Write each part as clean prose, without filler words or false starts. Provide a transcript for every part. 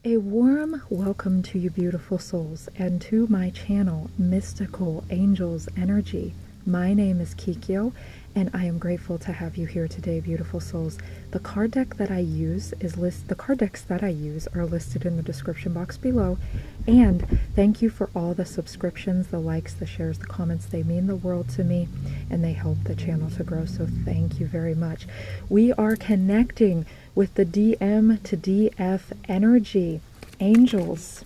A warm welcome to you beautiful souls and to my channel, Mystical Angels Energy. My name is Kikyo and I am grateful to have you here today, beautiful souls. The card deck that I use the card decks that I use are listed in the description box below. And thank you for all the subscriptions, the likes, the shares, the comments. They mean the world to me and they help the channel to grow. So thank you very much. We are connecting with the DM to DF energy. Angels,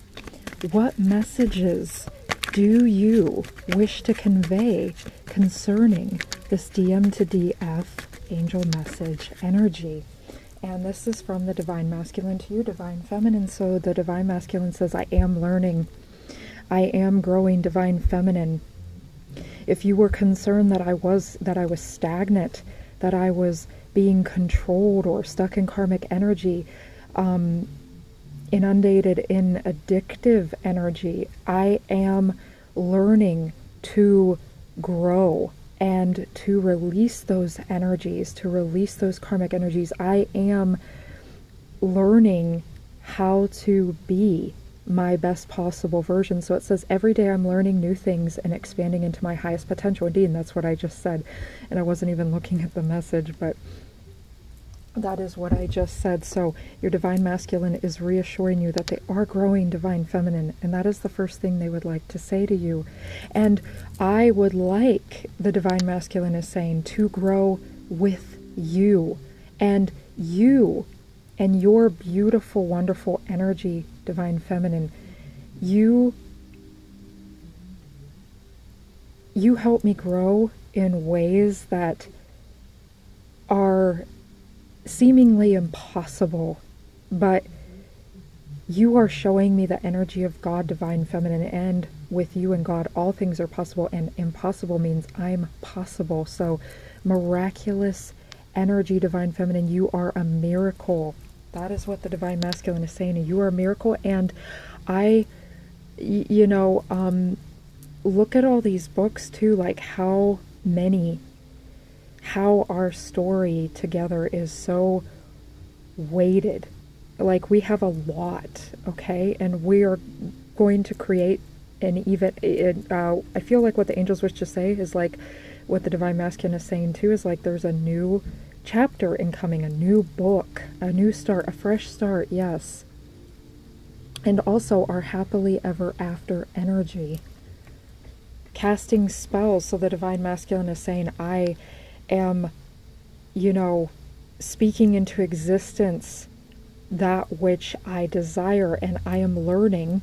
what messages do you wish to convey concerning this DM to DF angel message energy? And this is from the Divine Masculine to you, Divine Feminine. So the Divine Masculine says, I am learning. I am growing, Divine Feminine. If you were concerned that I was stagnant, that I was being controlled or stuck in karmic energy, inundated in addictive energy, I am learning to grow and to release those energies, to release those karmic energies. I am learning how to be my best possible version. So it says, every day I'm learning new things and expanding into my highest potential. Indeed, and that's what I just said. And I wasn't even looking at the message, but that is what I just said. So your Divine Masculine is reassuring you that they are growing, Divine Feminine, and that is the first thing they would like to say to you. And I would like, the Divine Masculine is saying, to grow with you and your beautiful, wonderful energy, Divine Feminine. You help me grow in ways that are seemingly impossible, but you are showing me the energy of God, Divine Feminine, and with you and God all things are possible, and impossible means I'm possible. So miraculous energy, Divine Feminine, you are a miracle. That is what the Divine Masculine is saying. You are a miracle. And I look at all these books too, like how our story together is so weighted. Like we have a lot, okay? And we are going to create I feel like what the angels wish to say is like what the Divine Masculine is saying too, is like there's a new chapter incoming, a new book, a new start, a fresh start, yes. And also our happily ever after energy. Casting spells, so the Divine Masculine is saying, I am, speaking into existence that which I desire, and I am learning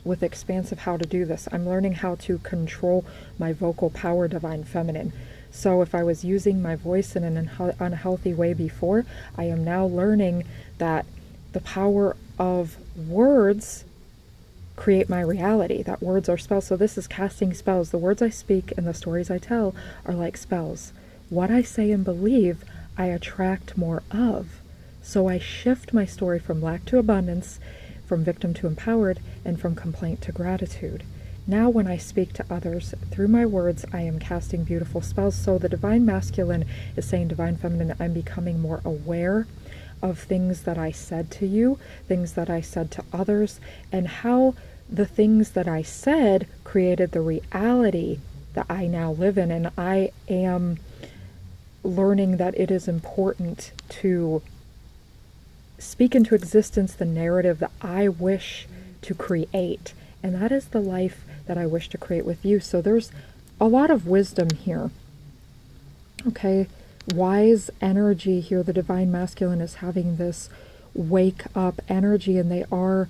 with expansive how to do this. I'm learning how to control my vocal power, Divine Feminine. So if I was using my voice in an unhealthy way before, I am now learning that the power of words create my reality, that words are spells. So this is casting spells. The words I speak and the stories I tell are like spells. What I say and believe, I attract more of. So I shift my story from lack to abundance, from victim to empowered, and from complaint to gratitude. Now when I speak to others, through my words, I am casting beautiful spells. So the Divine Masculine is saying, Divine Feminine, I'm becoming more aware of things that I said to you, things that I said to others, and how the things that I said created the reality that I now live in. And I am learning that it is important to speak into existence the narrative that I wish to create. And that is the life that I wish to create with you. So there's a lot of wisdom here. Okay, wise energy here. The Divine Masculine is having this wake up energy, and they are,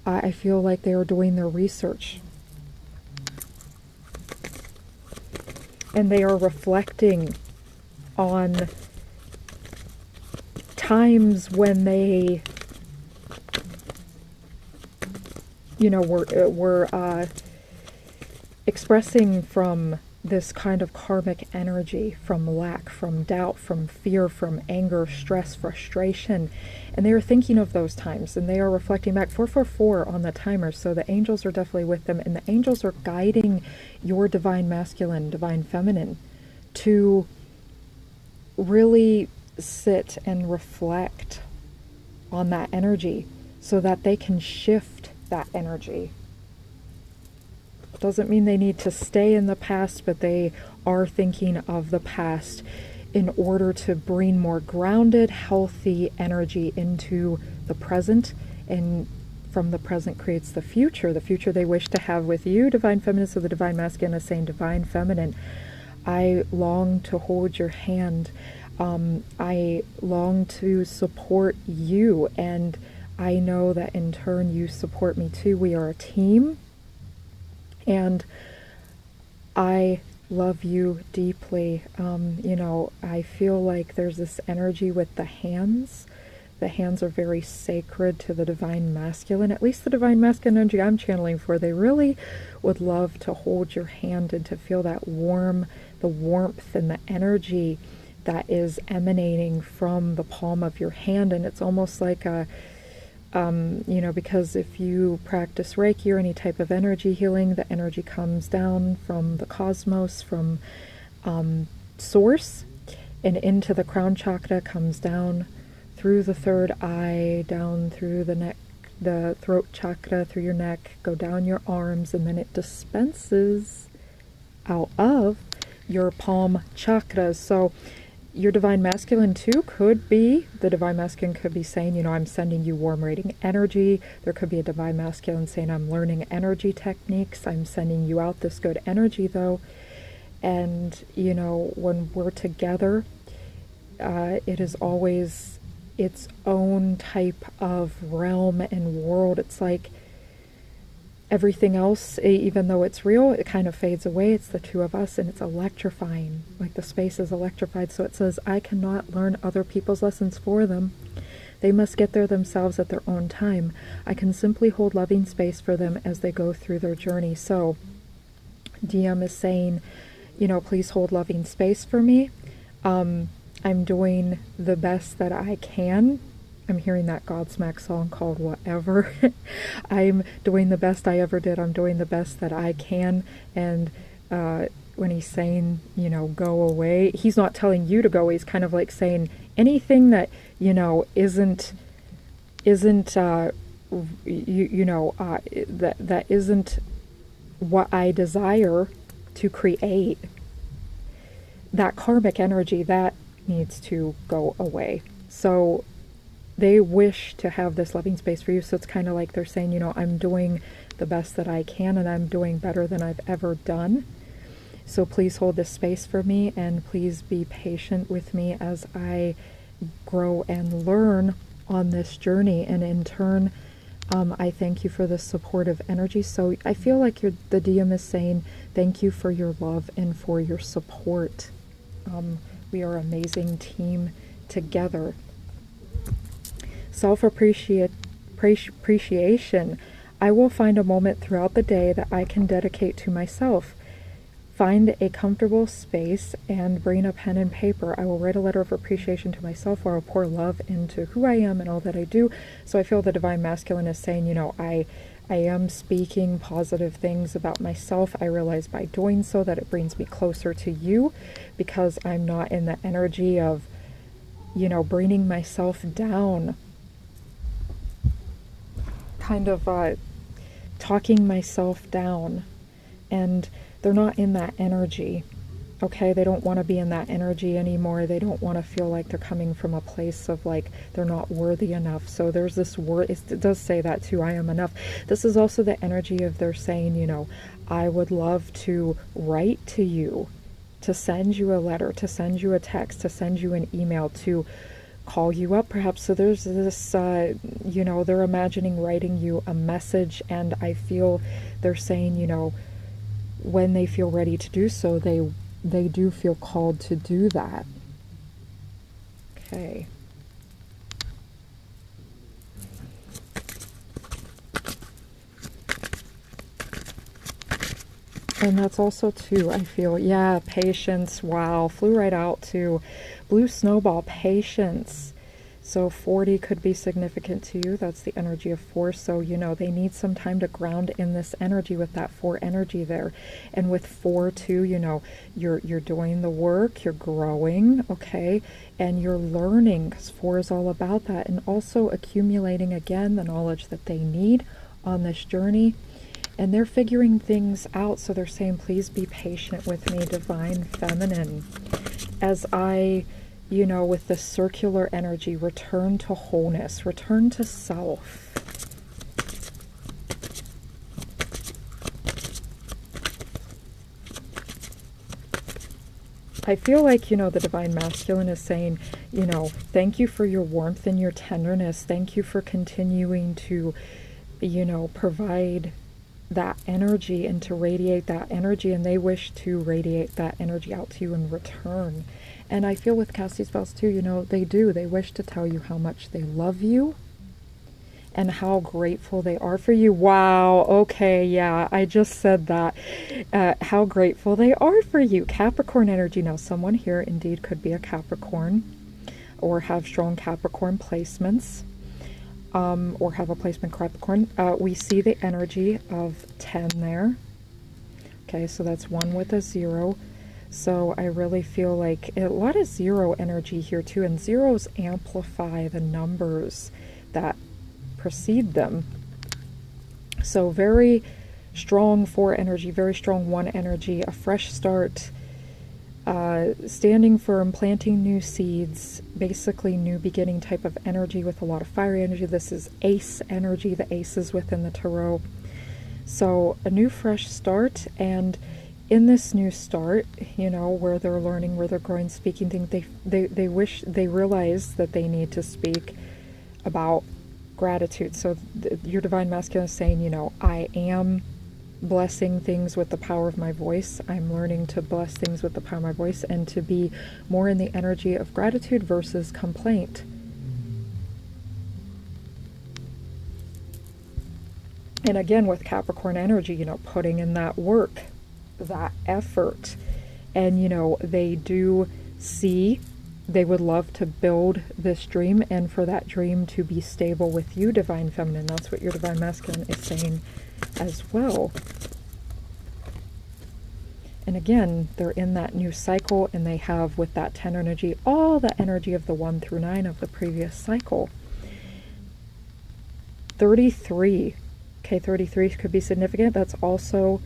I feel like they are doing their research. And they are reflecting on times when they, were expressing from this kind of karmic energy, from lack, from doubt, from fear, from anger, stress, frustration. And they are thinking of those times, and they are reflecting back. 444 on the timer, so the angels are definitely with them, and the angels are guiding your Divine Masculine, Divine Feminine, to really sit and reflect on that energy. so that they can shift that energy. Doesn't mean they need to stay in the past, but they are thinking of the past in order to bring more grounded, healthy energy into the present, and from the present creates the future they wish to have with you, Divine Feminine. So the Divine Masculine is saying, Divine Feminine, I long to hold your hand. I long to support you, and I know that in turn you support me too. We are a team, and I love you deeply. I feel like there's this energy with the hands. The hands are very sacred to the Divine Masculine, at least the Divine Masculine energy I'm channeling for. They really would love to hold your hand and to feel that the warmth and the energy that is emanating from the palm of your hand. And it's almost like because if you practice Reiki or any type of energy healing, the energy comes down from the cosmos, from source, and into the crown chakra, comes down through the third eye, down through the neck, the throat chakra, through your neck, go down your arms, and then it dispenses out of your palm chakras. So your Divine Masculine too could be, the Divine Masculine could be saying, I'm sending you warm radiant energy. There could be a Divine Masculine saying, I'm learning energy techniques. I'm sending you out this good energy though. And, when we're together, it is always its own type of realm and world. It's like everything else, even though it's real, it kind of fades away. It's the two of us, and it's electrifying. Like the space is electrified. So it says, I cannot learn other people's lessons for them. They must get there themselves at their own time. I can simply hold loving space for them as they go through their journey. So DM is saying, please hold loving space for me. I'm doing the best that I can. I'm hearing that Godsmack song called Whatever. I'm doing the best I ever did. I'm doing the best that I can. And when he's saying, go away, he's not telling you to go. He's kind of like saying anything that, isn't that isn't what I desire to create. That karmic energy, that needs to go away. So they wish to have this loving space for you. So it's kind of like they're saying, I'm doing the best that I can, and I'm doing better than I've ever done. So please hold this space for me, and please be patient with me as I grow and learn on this journey. And in turn, I thank you for the supportive energy. So I feel like the DM is saying, thank you for your love and for your support. We are an amazing team together. Self-appreciation. I will find a moment throughout the day that I can dedicate to myself. Find a comfortable space and bring a pen and paper. I will write a letter of appreciation to myself, or I'll pour love into who I am and all that I do. So I feel the Divine Masculine is saying, I am speaking positive things about myself. I realize by doing so that it brings me closer to you, because I'm not in the energy of, bringing myself down, kind of talking myself down. And they're not in that energy. Okay, they don't want to be in that energy anymore. They don't want to feel like they're coming from a place of like they're not worthy enough. So there's this word, it does say that too, I am enough. This is also the energy of they're saying, I would love to write to you, to send you a letter, to send you a text, to send you an email, to call you up perhaps. So there's this, they're imagining writing you a message, and I feel they're saying, when they feel ready to do so, they do feel called to do that. Okay. And that's also too, I feel, patience. Wow, flew right out to Blue Snowball, patience. So 40 could be significant to you. That's the energy of 4. So, they need some time to ground in this energy with that 4 energy there. And with 4 too, you're doing the work, you're growing, okay? And you're learning, because 4 is all about that. And also accumulating, again, the knowledge that they need on this journey. And they're figuring things out. So they're saying, please be patient with me, Divine Feminine, as I, with the circular energy, return to wholeness, return to self. I feel like, the Divine Masculine is saying, thank you for your warmth and your tenderness. Thank you for continuing to, provide that energy and to radiate that energy. And they wish to radiate that energy out to you in return. And I feel with casting spells too, they do. They wish to tell you how much they love you and how grateful they are for you. Wow, okay, yeah, I just said that. How grateful they are for you. Capricorn energy. Now, someone here indeed could be a Capricorn or have strong Capricorn placements, or have a placement Capricorn. We see the energy of 10 there. Okay, so that's 1 with a 0. So I really feel like a lot of 0 energy here too, and zeros amplify the numbers that precede them. So very strong 4 energy, very strong 1 energy, a fresh start, standing firm, planting new seeds, basically new beginning type of energy with a lot of fiery energy. This is ace energy, the aces within the tarot. So a new fresh start, and in this new start, where they're learning, where they're growing, speaking things, they realize that they need to speak about gratitude. So your Divine Masculine is saying, I am blessing things with the power of my voice. I'm learning to bless things with the power of my voice and to be more in the energy of gratitude versus complaint. And again, with Capricorn energy, putting in that work, that effort. And they do see, they would love to build this dream and for that dream to be stable with you, Divine Feminine. That's what your Divine Masculine is saying as well. And again, they're in that new cycle, and they have, with that 10 energy, all the energy of the 1 through 9 of the previous cycle. 33. Okay, 33 could be significant. That's also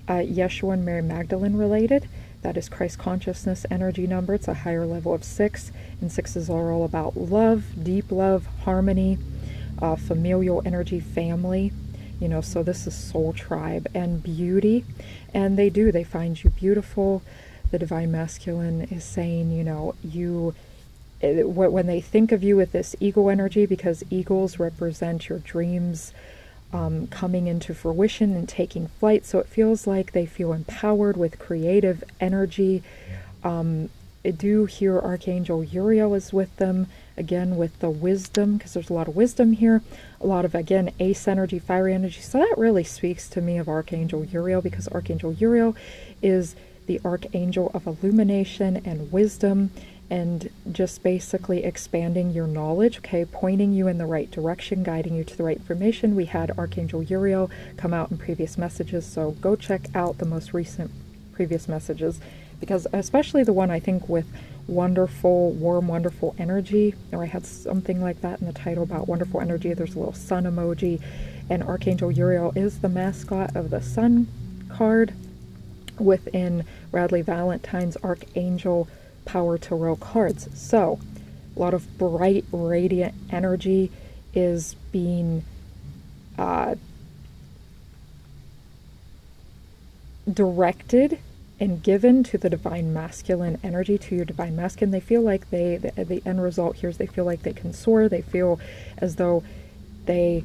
Yeshua and Mary Magdalene related. That is Christ consciousness energy number. It's a higher level of 6, and 6s are all about love, deep love, harmony, familial energy, family. So this is soul tribe and beauty. And they find you beautiful. The Divine Masculine is saying, when they think of you with this eagle energy, because eagles represent your dreams coming into fruition and taking flight. So it feels like they feel empowered with creative energy. I do hear Archangel Uriel is with them, again with the wisdom, because there's a lot of wisdom here, a lot of, again, ace energy, fiery energy. So that really speaks to me of Archangel Uriel, because Archangel Uriel is the archangel of illumination and wisdom, and just basically expanding your knowledge, okay, pointing you in the right direction, guiding you to the right information. We had Archangel Uriel come out in previous messages, so go check out the most recent previous messages, because especially the one, I think, with wonderful, warm, wonderful energy, or I had something like that in the title about wonderful energy. There's a little sun emoji, and Archangel Uriel is the mascot of the sun card within Radley Valentine's Archangel Power Tarot cards. So a lot of bright, radiant energy is being directed and given to the Divine Masculine energy, to your Divine Masculine. They feel like the end result here is they feel like they can soar. They feel as though they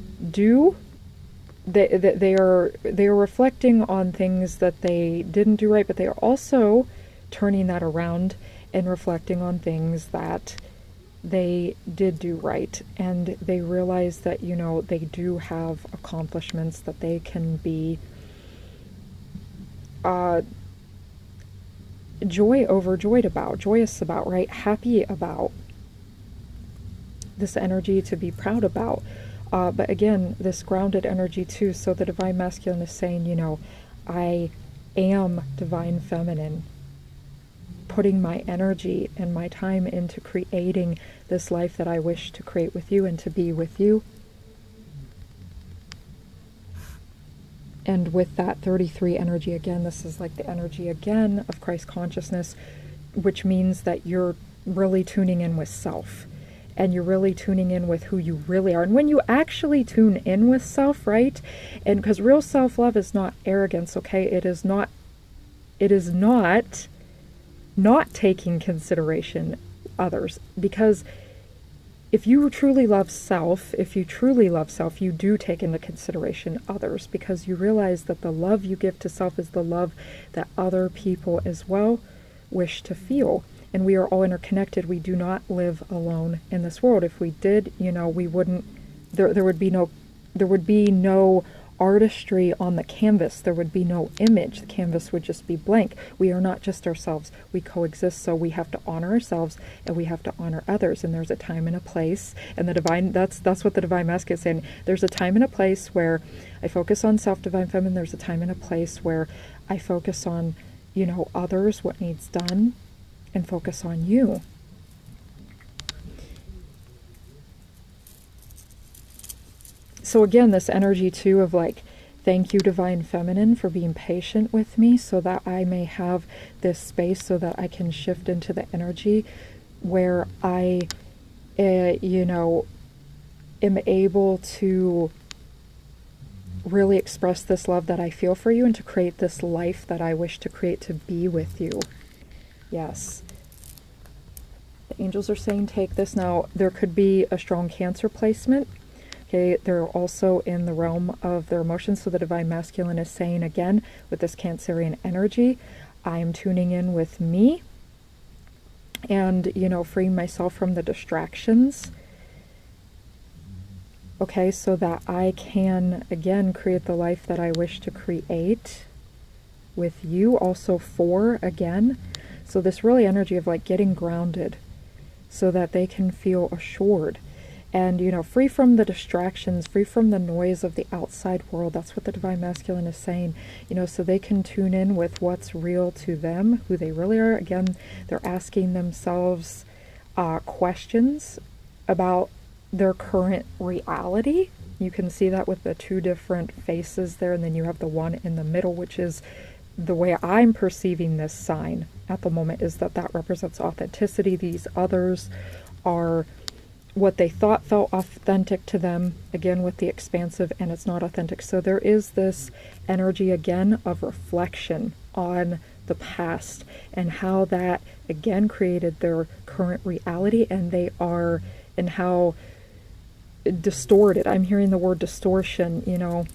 are reflecting on things that they didn't do right, but they are also turning that around and reflecting on things that they did do right. And they realize that, they do have accomplishments that they can be overjoyed about, joyous about, right? Happy about. this energy to be proud about. But again, this grounded energy too. So the divine masculine is saying, you know, I am divine feminine, putting my energy and my time into creating this life that I wish to create with you and to be with you. And with that 33 energy again, this is like the energy again of Christ consciousness, which means that you're really tuning in with self. And you're really tuning in with who you really are. And when you actually tune in with self, right? And because real self-love is not arrogance, okay? It is not taking consideration others. Because if you truly love self, you do take into consideration others, because you realize that the love you give to self is the love that other people as well wish to feel. And we are all interconnected. We do not live alone in this world. If we did, you know, we wouldn't, there would be no artistry on the canvas. There would be no image. The canvas would just be blank. We are not just ourselves. We coexist. So we have to honor ourselves and we have to honor others. And there's a time and a place. And the divine, that's what the divine masculine is saying. There's a time and a place where I focus on self, divine feminine. There's a time and a place where I focus on, you know, others, what needs done, and focus on you. So again, this energy too of like, thank you, divine feminine, for being patient with me so that I may have this space so that I can shift into the energy where I, you know, am able to really express this love that I feel for you and to create this life that I wish to create, to be with you. Yes. The angels are saying take this. Now, there could be a strong Cancer placement. Okay, they're also in the realm of their emotions. So the divine masculine is saying again, with this Cancerian energy, I'm tuning in with me and, you know, freeing myself from the distractions. Okay, so that I can, again, create the life that I wish to create with you. Also again. So this really energy of like getting grounded so that they can feel assured and, you know, free from the distractions, free from the noise of the outside world. That's what the divine masculine is saying, you know, so they can tune in with what's real to them, who they really are. Again, they're asking themselves questions about their current reality. You can see that with the two different faces there, and then you have the one in the middle, which is the way I'm perceiving this sign at the moment, is that represents authenticity. These others are what they thought felt authentic to them, again with the expansive, and it's not authentic. So there is this energy again of reflection on the past and how that again created their current reality, and they are, and how distorted. I'm hearing the word distortion, you know.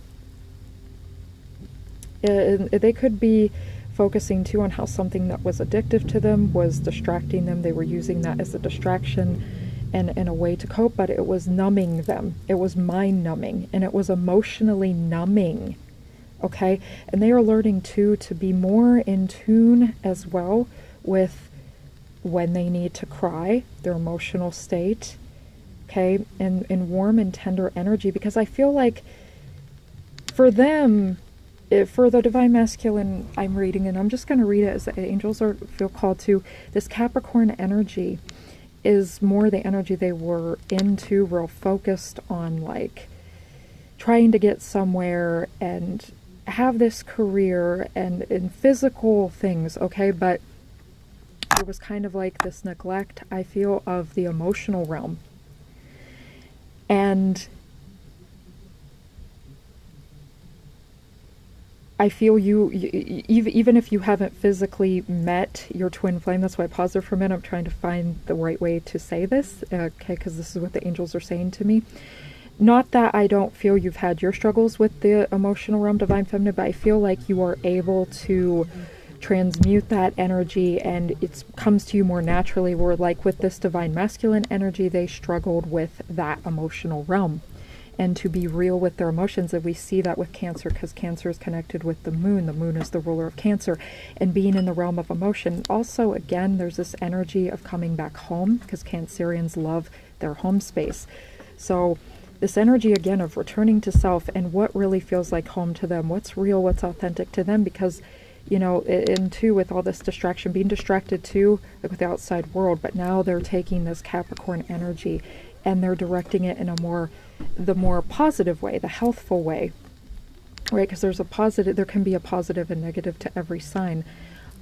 They could be focusing too on how something that was addictive to them was distracting them. They were using that as a distraction and a way to cope, but it was numbing them. It was mind numbing, and it was emotionally numbing. Okay, and they are learning too to be more in tune as well with when they need to cry, their emotional state. Okay, and warm and tender energy, because I feel like for them, for the divine masculine I'm reading, and I'm just going to read it as the angels feel called to, this Capricorn energy is more the energy they were into, real focused on like trying to get somewhere and have this career and in physical things, okay? But there was kind of like this neglect, I feel, of the emotional realm. And I feel you even if you haven't physically met your twin flame, that's why I paused there for a minute. I'm trying to find the right way to say this, okay, because this is what the angels are saying to me. Not that I don't feel you've had your struggles with the emotional realm, divine feminine, but I feel like you are able to transmute that energy and it comes to you more naturally, where like with this divine masculine energy, they struggled with that emotional realm. and to be real with their emotions. And we see that with Cancer, because Cancer is connected with the moon. The moon is the ruler of Cancer, and being in the realm of emotion. Also, again, there's this energy of coming back home, because Cancerians love their home space. So this energy, again, of returning to self and what really feels like home to them, what's real, what's authentic to them, because, you know, and too, with all this distraction, being distracted too, like with the outside world, but now they're taking this Capricorn energy and they're directing it in the more positive way, the healthful way, right? Because there can be a positive and negative to every sign.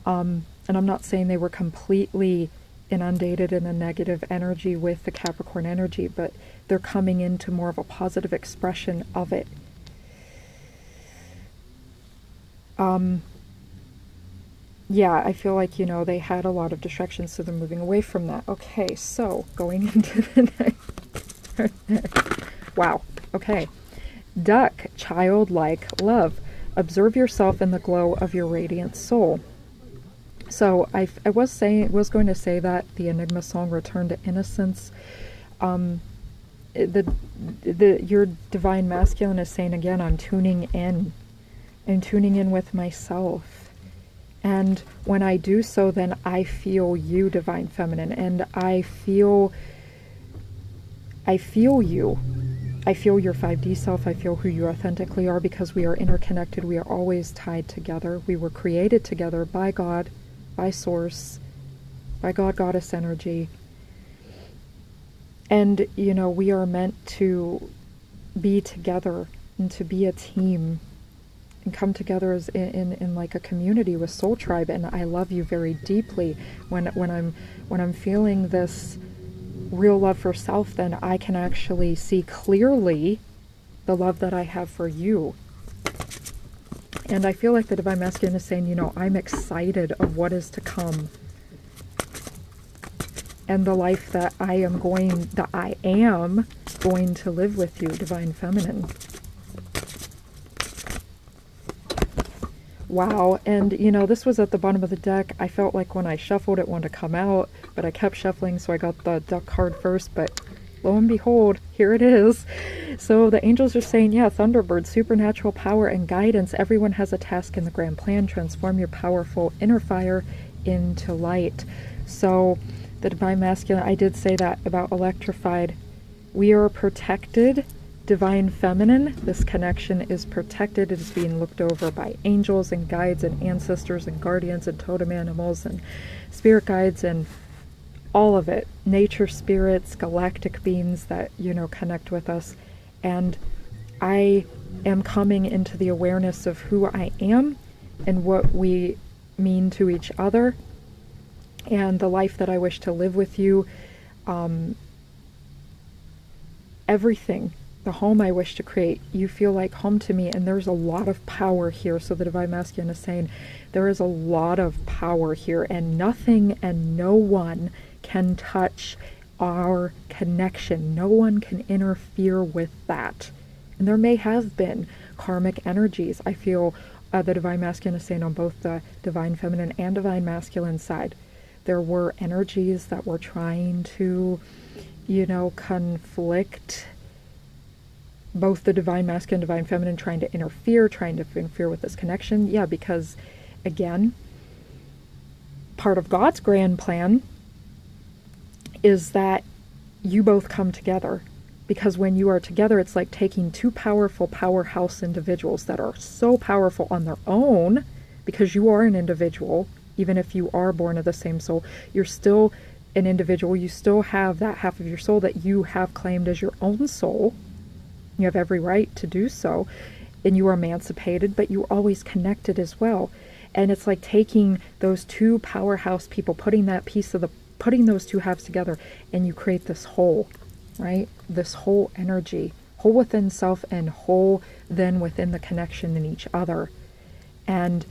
And I'm not saying they were completely inundated in a negative energy with the Capricorn energy, but they're coming into more of a positive expression of it. Yeah, I feel like, you know, they had a lot of distractions, so they're moving away from that. Okay, so going into the next. Wow, okay. Duck, childlike love. Observe yourself in the glow of your radiant soul. So I was going to say that the Enigma song, Return to Innocence, your divine masculine is saying, again, I'm tuning in. I'm tuning in with myself. And when I do so, then I feel you, divine feminine, and I feel you. I feel your 5D self. I feel who you authentically are, because we are interconnected. We are always tied together. We were created together by God, by Source, by God, Goddess energy. And, you know, we are meant to be together and to be a team and come together as in like a community with Soul Tribe. And I love you very deeply. When I'm feeling this real love for self, then I can actually see clearly the love that I have for you. And I feel like the divine masculine is saying, you know, I'm excited of what is to come, and the life that I am going to live with you, divine feminine. Wow. And, you know, this was at the bottom of the deck. I felt like when I shuffled, it wanted to come out, but I kept shuffling, so I got the duck card first, but lo and behold, here it is. So the angels are saying, yeah, Thunderbird, supernatural power and guidance. Everyone has a task in the grand plan. Transform your powerful inner fire into light. So the divine masculine, I did say that about electrified. We are protected. Divine feminine, this connection is protected. It is being looked over by angels and guides and ancestors and guardians and totem animals and spirit guides and all of it. Nature spirits, galactic beings that, you know, connect with us. And I am coming into the awareness of who I am and what we mean to each other and the life that I wish to live with you. Everything. The home I wish to create, you feel like home to me, and there's a lot of power here. So the divine masculine is saying there is a lot of power here, and nothing and no one can touch our connection. No one can interfere with that. And there may have been karmic energies. I feel the divine masculine is saying on both the divine feminine and divine masculine side, there were energies that were trying to, you know, conflict both the divine masculine and divine feminine, trying to interfere with this connection. Yeah, because again, part of God's grand plan is that you both come together, because when you are together, it's like taking two powerful powerhouse individuals that are so powerful on their own, because you are an individual. Even if you are born of the same soul, you're still an individual. You still have that half of your soul that you have claimed as your own soul. You have every right to do so, and you are emancipated, but you're always connected as well. And it's like taking those two powerhouse people, putting those two halves together, and you create this whole, right? This whole energy, whole within self and whole then within the connection in each other. And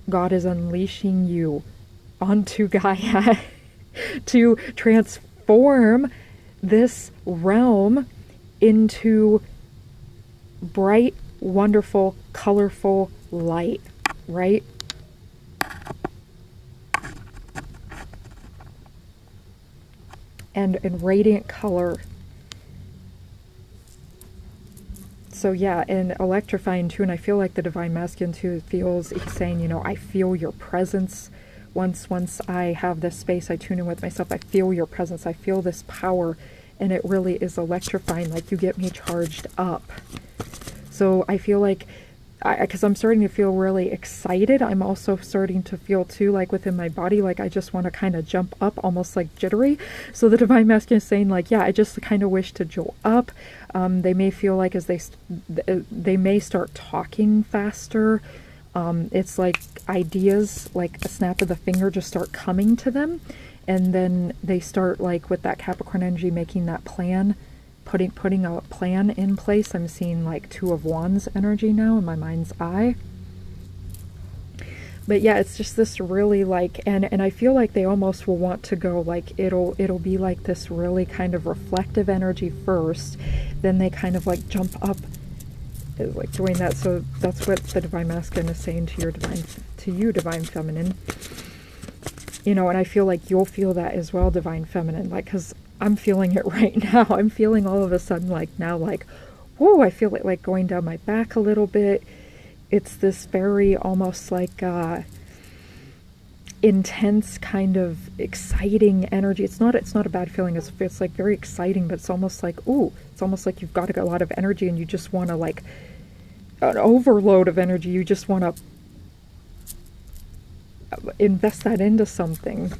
God is unleashing you onto Gaia to transform this realm into bright, wonderful, colorful light, right? And in radiant color. So yeah, and electrifying too, and I feel like the divine masculine too feels, he's saying, you know, I feel your presence. Once I have this space, I tune in with myself, I feel your presence, I feel this power, and it really is electrifying, like you get me charged up. So I feel like, because I'm starting to feel really excited, I'm also starting to feel too, like within my body, like I just want to kind of jump up, almost like jittery. So the divine masculine is saying like, yeah, I just kind of wish to jolt up. They may feel like as they may start talking faster. It's like ideas, like a snap of the finger, just start coming to them. And then they start, like with that Capricorn energy, making that plan, putting a plan in place. I'm seeing like Two of Wands energy now in my mind's eye. But yeah, it's just this really like, and I feel like they almost will want to go, like it'll be like this really kind of reflective energy first, then they kind of like jump up, like doing that. So that's what the divine masculine is saying to you divine feminine. You know, and I feel like you'll feel that as well, divine feminine, like, because I'm feeling it right now. I'm feeling all of a sudden like now, like, whoa, I feel it like going down my back a little bit. It's this very almost like intense kind of exciting energy. It's not a bad feeling. It's like very exciting, but it's almost like, ooh, it's almost like you've got a lot of energy and you just want to, like, an overload of energy. You just want to invest that into something.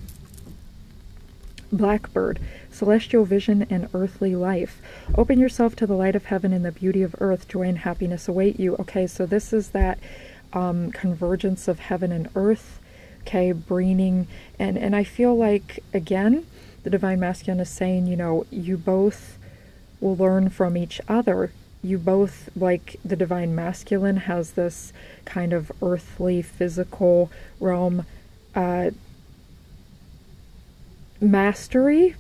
Blackbird, celestial vision and earthly life. Open yourself to the light of heaven and the beauty of earth. Joy and happiness await you. Okay, so this is that convergence of heaven and earth. Okay, bringing, and I feel like, again, the divine masculine is saying, you know, you both will learn from each other. You both, like the divine masculine has this kind of earthly, physical realm mastery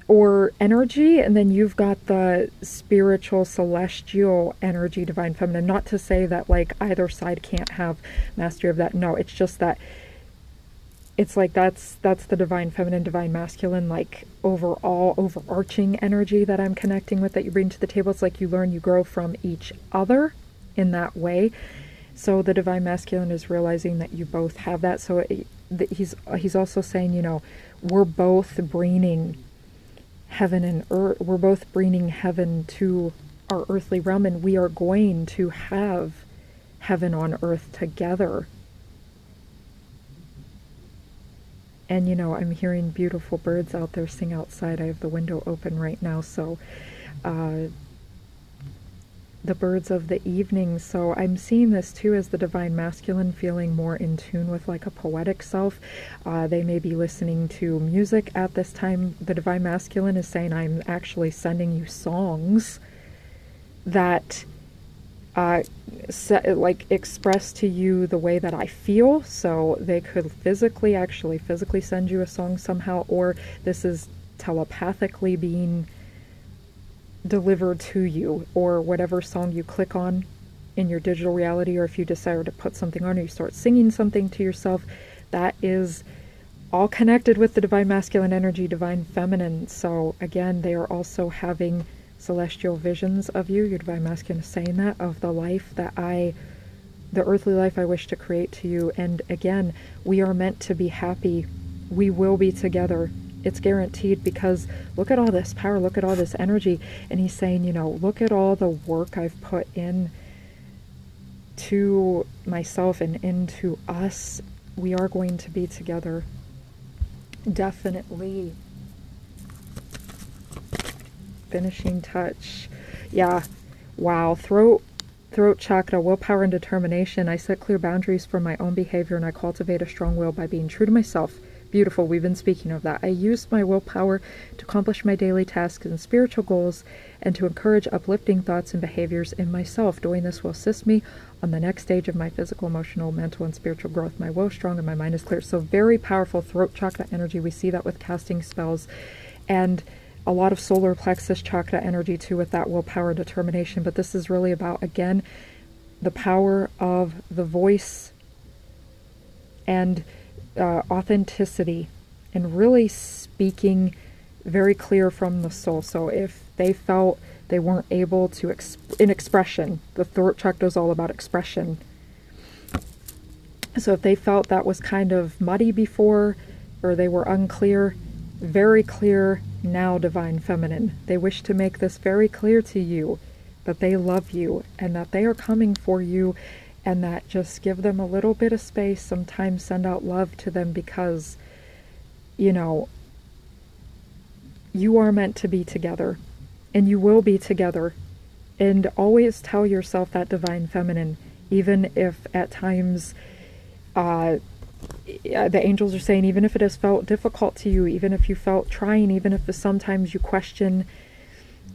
or energy, and then you've got the spiritual, celestial energy, divine feminine. Not to say that like either side can't have mastery of that. No, it's just that it's like that's the divine feminine, divine masculine, like overall overarching energy that I'm connecting with, that you bring to the table. It's like you learn, you grow from each other in that way. So the divine masculine is realizing that you both have that. So he's also saying, you know, we're both bringing heaven and earth. We're both bringing heaven to our earthly realm, and we are going to have heaven on earth together. And, you know, I'm hearing beautiful birds out there sing outside. I have the window open right now, so the birds of the evening. So I'm seeing this too as the divine masculine feeling more in tune with like a poetic self. They may be listening to music at this time. The divine masculine is saying, I'm actually sending you songs that like express to you the way that I feel. So they could physically send you a song somehow, or this is telepathically being delivered to you, or whatever song you click on in your digital reality, or if you desire to put something on or you start singing something to yourself, that is all connected with the divine masculine energy, divine feminine. So again, they are also having celestial visions of you. Your divine masculine is saying that, of the life that the earthly life I wish to create to you. And again, we are meant to be happy. We will be together. It's guaranteed, because look at all this power, look at all this energy. And he's saying, you know, look at all the work I've put in to myself and into us. We are going to be together. Definitely. Finishing touch. Yeah. Wow. Throat chakra, willpower and determination. I set clear boundaries for my own behavior, and I cultivate a strong will by being true to myself. Beautiful. We've been speaking of that. I use my willpower to accomplish my daily tasks and spiritual goals, and to encourage uplifting thoughts and behaviors in myself. Doing this will assist me on the next stage of my physical, emotional, mental, and spiritual growth. My will is strong and my mind is clear. So very powerful throat chakra energy. We see that with casting spells, and a lot of solar plexus chakra energy too, with that willpower, determination. But this is really about, again, the power of the voice and authenticity, and really speaking very clear from the soul. So if they felt They weren't able to, in expression. The throat chakra is all about expression. So if they felt that was kind of muddy before, or they were unclear, very clear now, Divine Feminine. They wish to make this very clear to you, that they love you and that they are coming for you, and that just give them a little bit of space. Sometimes send out love to them, because, you know, you are meant to be together, and you will be together. And always tell yourself that, Divine Feminine, even if at times the angels are saying, even if it has felt difficult to you, even if you felt trying, even if sometimes you question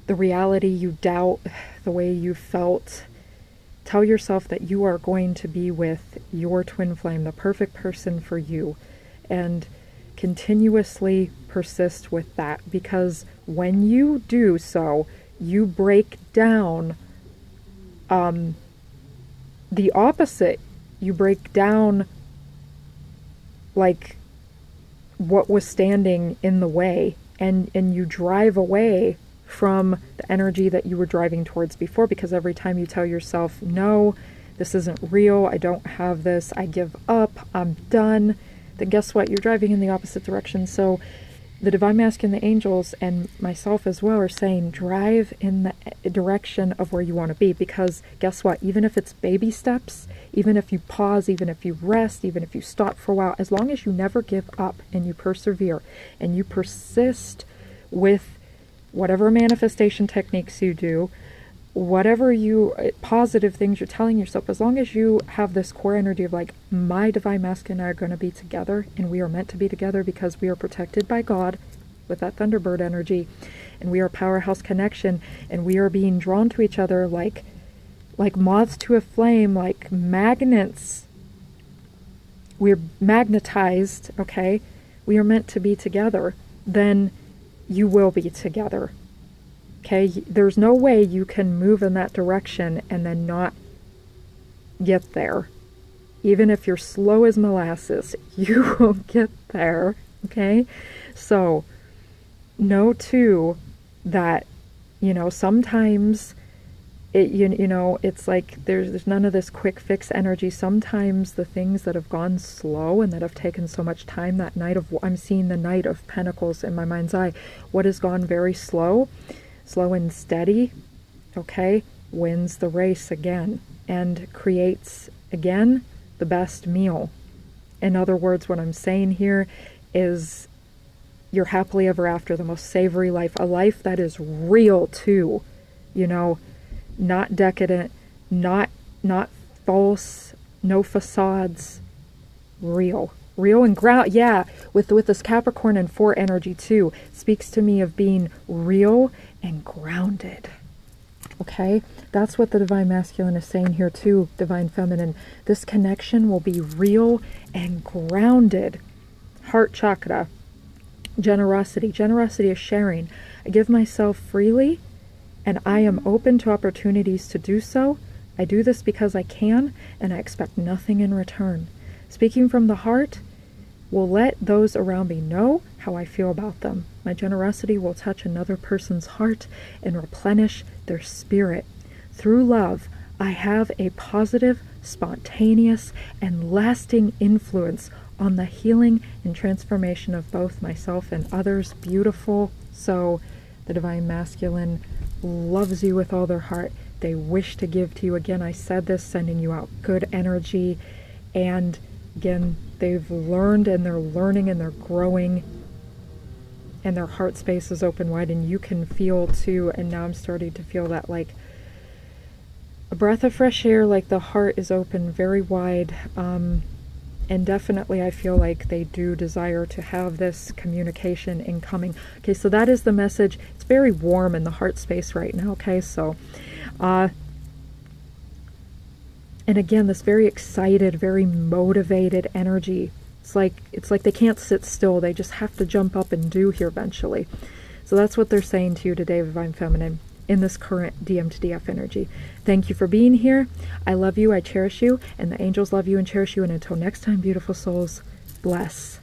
the reality, you doubt the way you felt, tell yourself that you are going to be with your twin flame, the perfect person for you, and continuously persist with that, because when you do so, you break down the opposite. You break down like what was standing in the way, and you drive away from the energy that you were driving towards before, because every time you tell yourself, no, this isn't real, I don't have this, I give up, I'm done, then guess what? You're driving in the opposite direction. So the Divine Masculine, the angels, and myself as well are saying, drive in the direction of where you want to be, because guess what? Even if it's baby steps, even if you pause, even if you rest, even if you stop for a while, as long as you never give up and you persevere and you persist with whatever manifestation techniques you do, whatever positive things you're telling yourself, as long as you have this core energy of like, my Divine Masculine and I are going to be together, and we are meant to be together because we are protected by God with that Thunderbird energy, and we are powerhouse connection, and we are being drawn to each other like moths to a flame, like magnets. We're magnetized, okay? We are meant to be together. Then you will be together. Okay, there's no way you can move in that direction and then not get there. Even if you're slow as molasses, you will get there. Okay, so know too that, you know, sometimes it's like there's none of this quick fix energy. Sometimes the things that have gone slow and that have taken so much time, that I'm seeing the Knight of Pentacles in my mind's eye. What has gone very slow and steady, okay, wins the race again and creates again the best meal. In other words, what I'm saying here is you're happily ever after, the most savory life, a life that is real too, you know, not decadent, not false, no facades, real and ground. Yeah, with this Capricorn and 4 energy too, speaks to me of being real and grounded. Okay, that's what the Divine Masculine is saying here too, Divine Feminine. This connection will be real and grounded. Heart chakra, generosity is sharing. I give myself freely, and I am open to opportunities to do so. I do this because I can, and I expect nothing in return. Speaking from the heart will let those around me know how I feel about them. My generosity will touch another person's heart and replenish their spirit. Through love, I have a positive, spontaneous, and lasting influence on the healing and transformation of both myself and others. Beautiful. So the Divine Masculine loves you with all their heart. They wish to give to you. Again, I said this, sending you out good energy. And again, they've learned and they're learning and they're growing, and their heart space is open wide, and you can feel too. And now I'm starting to feel that like a breath of fresh air, like the heart is open very wide. And definitely I feel like they do desire to have this communication incoming. Okay, so that is the message. It's very warm in the heart space right now, okay? So, and again, this very excited, very motivated energy. It's like they can't sit still. They just have to jump up and do here eventually. So that's what they're saying to you today, Divine Feminine, in this current DM to DF energy. Thank you for being here. I love you, I cherish you, and the angels love you and cherish you. And until next time, beautiful souls, bless.